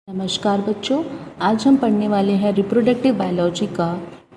नमस्कार बच्चों, आज हम पढ़ने वाले हैं रिप्रोडक्टिव बायोलॉजी का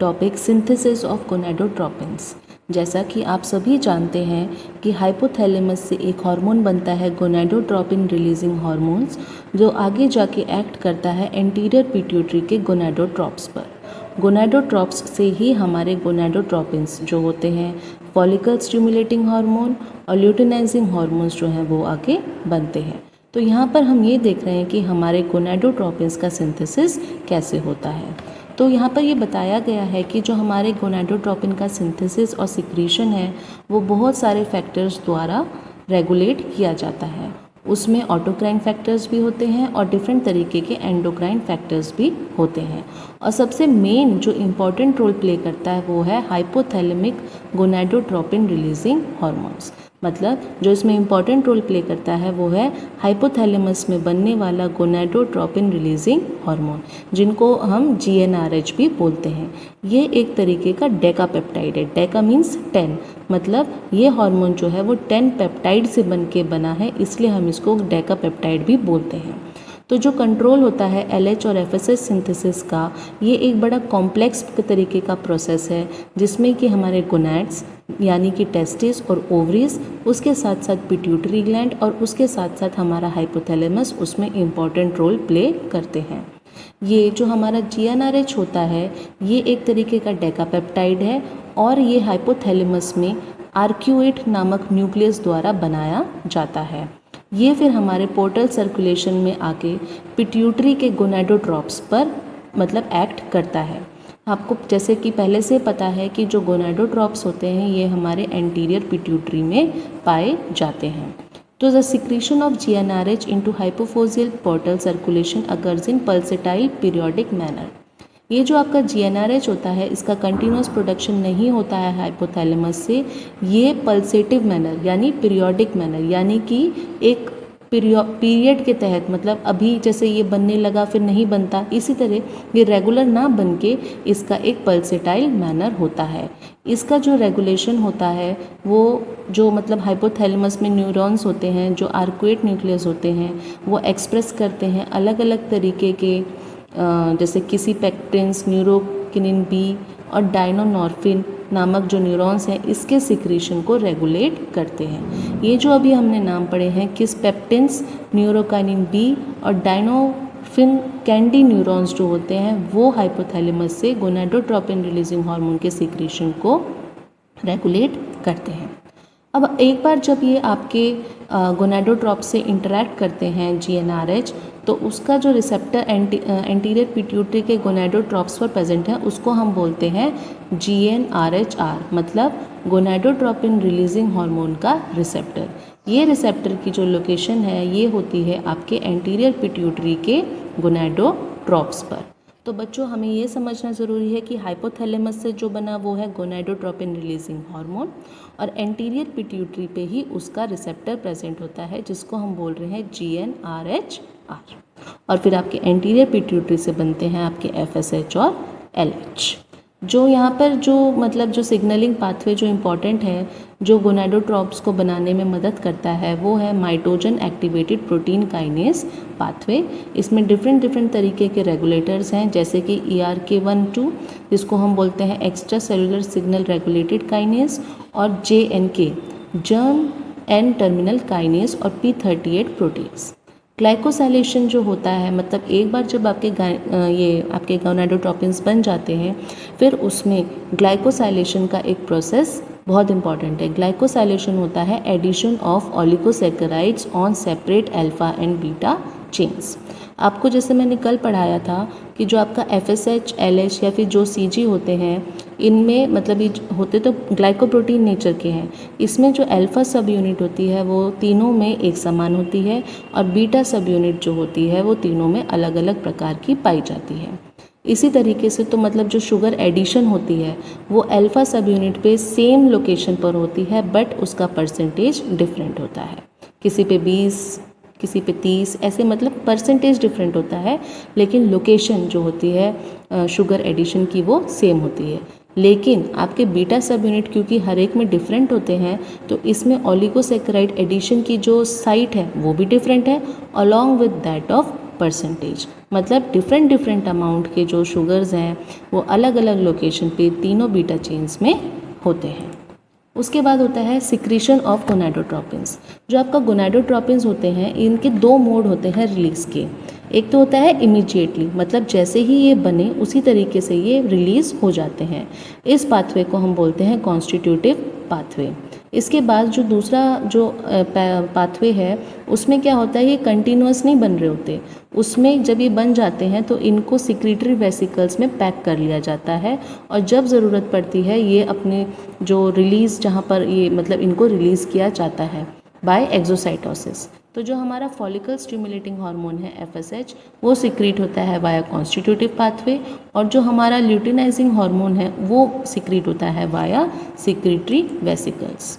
टॉपिक सिंथेसिस ऑफ गोनाडोट्रोपिन्स। जैसा कि आप सभी जानते हैं कि हाइपोथैलेमस से एक हार्मोन बनता है गोनाडोट्रोपिन रिलीजिंग हार्मोन्स, जो आगे जाके एक्ट करता है एंटीरियर पिट्यूटरी के गोनाडोट्रोप्स पर। गोनाडोट्रोप्स से ही हमारे गोनाडोट्रोपिन्स जो होते हैं फॉलिकल स्टिमुलेटिंग हार्मोन और ल्यूटिनाइजिंग हार्मोन्स जो हैं वो आगे बनते हैं। तो यहाँ पर हम ये देख रहे हैं कि हमारे गोनाडोट्रोपिन्स का सिंथेसिस कैसे होता है। तो यहाँ पर ये बताया गया है कि जो हमारे गोनाडोट्रोपिन का सिंथेसिस और सिक्रीशन है वो बहुत सारे फैक्टर्स द्वारा रेगुलेट किया जाता है। उसमें ऑटोक्राइन फैक्टर्स भी होते हैं और डिफरेंट तरीके के एंडोक्राइन फैक्टर्स भी होते हैं। और सबसे मेन जो इम्पॉर्टेंट रोल प्ले करता है वो है हाइपोथैलेमिक गोनाडोट्रोपिन रिलीजिंग हार्मोन्स। मतलब जो इसमें इम्पॉर्टेंट रोल प्ले करता है वो है हाइपोथैलेमस में बनने वाला गोनाडोट्रोपिन रिलीजिंग हार्मोन, जिनको हम GnRH भी बोलते हैं। ये एक तरीके का डेकापेप्टाइड है। डेका मीन्स 10, मतलब ये हार्मोन जो है वो 10 पेप्टाइड से बन के बना है, इसलिए हम इसको डेकापेप्टाइड भी बोलते हैं। तो जो कंट्रोल होता है LH और FSH सिंथेसिस का, ये एक बड़ा कॉम्प्लेक्स तरीके का प्रोसेस है, जिसमें कि हमारे गोनैड्स यानी कि टेस्टिस और ओवरीज, उसके साथ साथ पिट्यूटरी ग्लैंड और उसके साथ साथ हमारा हाइपोथैलेमस उसमें इम्पॉर्टेंट रोल प्ले करते हैं। ये जो हमारा GnRH होता है ये एक तरीके का डेकापेप्टाइड है और ये हाइपोथैलेमस में आर्क्यूएट नामक न्यूक्लियस द्वारा बनाया जाता है। ये फिर हमारे पोर्टल सर्कुलेशन में आके पिट्यूटरी के गोनाडोट्रोप्स पर मतलब एक्ट करता है। आपको जैसे कि पहले से पता है कि जो गोनाडोट्रोप्स होते हैं ये हमारे एंटीरियर पिट्यूटरी में पाए जाते हैं। तो the secretion of GnRH into hypophyseal portal circulation occurs in pulsatile periodic manner. ये जो आपका GnRH होता है इसका कंटिन्यूस प्रोडक्शन नहीं होता है हाइपोथैलेमस से, ये पल्सेटिव मैनर यानी पीरियोडिक मैनर यानी कि एक पीरियड के तहत, मतलब अभी जैसे ये बनने लगा फिर नहीं बनता, इसी तरह ये रेगुलर ना बन के इसका एक पल्सेटाइल मैनर होता है। इसका जो रेगुलेशन होता है वो जो मतलब हाइपोथैलेमस में न्यूरॉन्स होते हैं जो आर्कुएट न्यूक्लियस होते हैं वो एक्सप्रेस करते हैं अलग अलग तरीके के, जैसे किसी पेक्टिन्स, न्यूरोकिनिन B और डायनोनॉर्फिन नामक जो न्यूरॉन्स हैं इसके सिक्रीशन को रेगुलेट करते हैं। ये जो अभी हमने नाम पढ़े हैं किस पेप्टिन्स, न्यूरोकाइनिन B और डायनोफिन कैंडी न्यूरॉन्स जो होते हैं वो हाइपोथैलेमस से गोनाडोट्रोपिन रिलीजिंग हार्मोन के सिक्रीशन को रेगुलेट करते हैं। अब एक बार जब ये आपके गोनाडोट्रोप से इंटरैक्ट करते हैं GnRH, तो उसका जो रिसेप्टर एंटीरियर पिट्यूटरी के गोनाडोट्रोप्स पर प्रेजेंट है उसको हम बोलते हैं GnRHR, मतलब गोनाडोट्रोपिन रिलीजिंग हार्मोन का रिसेप्टर। ये रिसेप्टर की जो लोकेशन है ये होती है आपके एंटीरियर पिट्यूटरी के गोनाडोट्रोप्स पर। तो बच्चों हमें ये समझना ज़रूरी है कि हाइपोथैलेमस से जो बना वो है गोनाडोट्रोपिन रिलीजिंग हार्मोन और एंटीरियर पिट्यूटरी पे ही उसका रिसेप्टर प्रेजेंट होता है जिसको हम बोल रहे हैं GnRHR। और फिर आपके एंटीरियर पिट्यूटरी से बनते हैं आपके FSH और LH। जो यहाँ पर जो मतलब जो सिग्नलिंग पाथवे जो इम्पॉर्टेंट है जो गोनाडोट्रोप्स को बनाने में मदद करता है वो है माइटोजन एक्टिवेटेड प्रोटीन काइनेज पाथवे। इसमें डिफरेंट तरीके के रेगुलेटर्स हैं, जैसे कि ERK1/2 जिसको हम बोलते हैं extracellular signal regulated kinase, और JNK germ N terminal kinase और P38 प्रोटीन्स। ग्लाइकोसाइलेशन जो होता है, मतलब एक बार जब आपके गोनाडोट्रोपिन्स बन जाते हैं फिर उसमें ग्लाइकोसाइलेशन का एक प्रोसेस बहुत इंपॉर्टेंट है। ग्लाइकोसाइलेशन होता है addition of oligosaccharides on separate alpha and beta chains. आपको जैसे मैंने कल पढ़ाया था कि जो आपका FSH, LH या फिर जो CG होते हैं इनमें मतलब ये होते तो ग्लाइकोप्रोटीन नेचर के हैं। इसमें जो अल्फा सब यूनिट होती है वो तीनों में एक समान होती है और बीटा सब यूनिट जो होती है वो तीनों में अलग अलग प्रकार की पाई जाती है। इसी तरीके से तो मतलब जो शुगर एडिशन होती है वो अल्फा सब यूनिट पे सेम लोकेशन पर होती है बट उसका परसेंटेज डिफरेंट होता है, किसी पे 20 किसी पे 30, ऐसे मतलब परसेंटेज डिफरेंट होता है, लेकिन लोकेशन जो होती है शुगर एडिशन की वो सेम होती है। लेकिन आपके बीटा सब यूनिट क्योंकि हर एक में डिफरेंट होते हैं तो इसमें ओलिगोसैकेराइड एडिशन की जो साइट है वो भी डिफरेंट है along with that of percentage, मतलब डिफरेंट अमाउंट के जो शुगर्स हैं वो अलग अलग लोकेशन पे तीनों बीटा चेन्स में होते हैं। उसके बाद होता है सिक्रीशन ऑफ गोनाडोट्रोपिन्स। जो आपका गोनाडोट्रोपिन्स होते हैं इनके दो मोड होते हैं रिलीज़ के। एक तो होता है इमीडिएटली, मतलब जैसे ही ये बने उसी तरीके से ये रिलीज़ हो जाते हैं। इस पाथवे को हम बोलते हैं कॉन्स्टिट्यूटिव पाथवे। इसके बाद जो दूसरा जो पाथवे है उसमें क्या होता है, ये कंटिन्यूस नहीं बन रहे होते। उसमें जब ये बन जाते हैं तो इनको सिक्रीटरी वेसिकल्स में पैक कर लिया जाता है और जब ज़रूरत पड़ती है ये अपने जो रिलीज़ जहाँ पर ये मतलब इनको रिलीज़ किया जाता है बाय एक्सोसाइटोसिस। तो जो हमारा फॉलिकल स्टिमुलेटिंग हार्मोन है FSH वो सिक्रीट होता है वाया कॉन्स्टिट्यूटिव पाथवे, और जो हमारा ल्यूटिनाइजिंग हार्मोन है वो सिक्रीट होता है वाया सिक्रीटरी वेसिकल्स।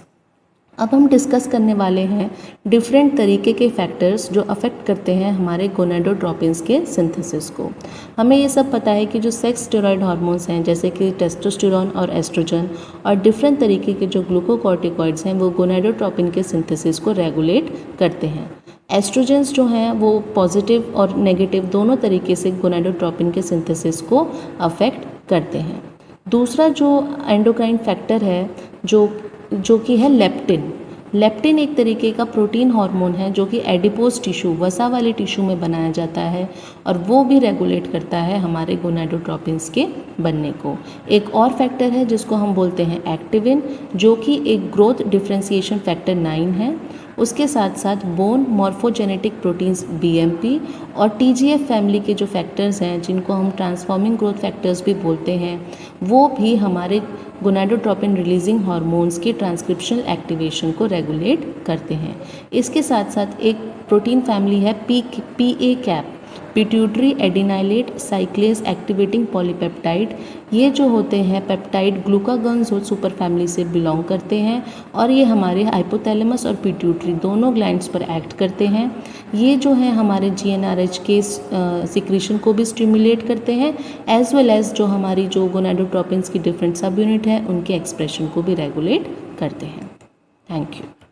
अब हम डिस्कस करने वाले हैं डिफरेंट तरीके के फैक्टर्स जो अफेक्ट करते हैं हमारे गोनाडोट्रोपिन्स के सिंथेसिस को। हमें ये सब पता है कि जो सेक्स स्टेरॉयड हार्मोन्स हैं जैसे कि टेस्टोस्टेरोन और एस्ट्रोजन और डिफरेंट तरीके के जो ग्लूकोकॉर्टिकॉइड्स हैं वो गोनाडोट्रोपिन के सिंथेसिस को रेगुलेट करते हैं। एस्ट्रोजेंस जो हैं वो पॉजिटिव और नेगेटिव दोनों तरीके से गोनाडोट्रोपिन के सिंथेसिस को अफेक्ट करते हैं। दूसरा जो एंडोक्राइन फैक्टर है जो कि है लेप्टिन। लेप्टिन एक तरीके का प्रोटीन हार्मोन है जो कि एडिपोज टिश्यू वसा वाले टिश्यू में बनाया जाता है और वो भी रेगुलेट करता है हमारे गोनाडोट्रोपिन्स के बनने को। एक और फैक्टर है जिसको हम बोलते हैं एक्टिविन, जो कि एक ग्रोथ डिफरेंशिएशन फैक्टर 9 है। उसके साथ साथ बोन मॉर्फोजेनेटिक प्रोटीन्स BMP और TGF फैमिली के जो फैक्टर्स हैं जिनको हम ट्रांसफॉर्मिंग ग्रोथ फैक्टर्स भी बोलते हैं वो भी हमारे गोनाडोट्रोपिन रिलीजिंग हार्मोन्स के ट्रांसक्रिप्शनल एक्टिवेशन को रेगुलेट करते हैं। इसके साथ साथ एक प्रोटीन फैमिली है PA cap, pituitary adenylate साइक्लेज activating polypeptide. ये जो होते हैं पेप्टाइड ग्लूकागॉन सुपर फैमिली से बिलोंग करते हैं और ये हमारे हाइपोथैलेमस और पिट्यूटरी दोनों ग्लैंड्स पर एक्ट करते हैं। ये जो है हमारे GnRH के सिक्रीशन को भी स्टिमुलेट करते हैं एज वेल एज जो हमारी जो गोनाडोट्रोपिन्स की डिफरेंट सब यूनिट है उनके एक्सप्रेशन को भी रेगुलेट करते हैं। Thank you.